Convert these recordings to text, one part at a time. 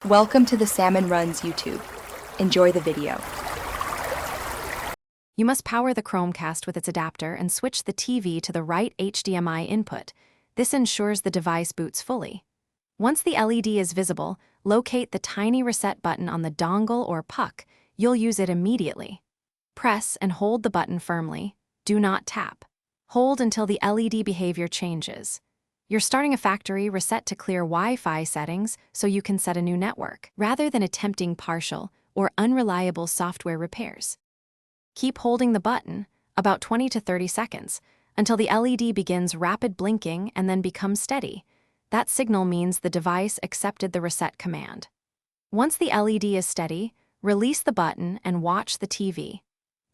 Welcome to the Salmon Runs YouTube. Enjoy the video. You must power the Chromecast with its adapter and switch the TV to the right HDMI input. This ensures the device boots fully. Once the LED is visible, locate the tiny reset button on the dongle or puck. You'll use it immediately. Press and hold the button firmly. Do not tap. Hold until the LED behavior changes. You're starting a factory reset to clear Wi-Fi settings so you can set a new network, rather than attempting partial or unreliable software repairs. Keep holding the button, about 20 to 30 seconds, until the LED begins rapid blinking and then becomes steady. That signal means the device accepted the reset command. Once the LED is steady, release the button and watch the TV.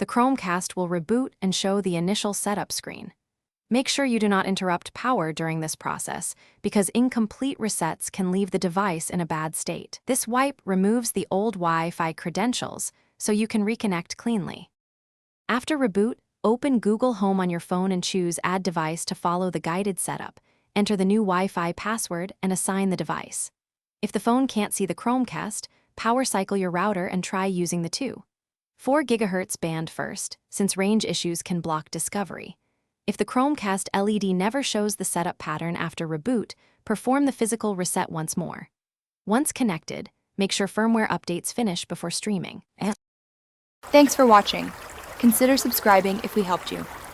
The Chromecast will reboot and show the initial setup screen. Make sure you do not interrupt power during this process, because incomplete resets can leave the device in a bad state. This wipe removes the old Wi-Fi credentials so you can reconnect cleanly. After reboot, open Google Home on your phone and choose Add Device to follow the guided setup. Enter the new Wi-Fi password and assign the device. If the phone can't see the Chromecast, power cycle your router and try using the 2.4 GHz band first, since range issues can block discovery. If the Chromecast LED never shows the setup pattern after reboot, perform the physical reset once more. Once connected, make sure firmware updates finish before streaming. Thanks for watching. Consider subscribing if we helped you.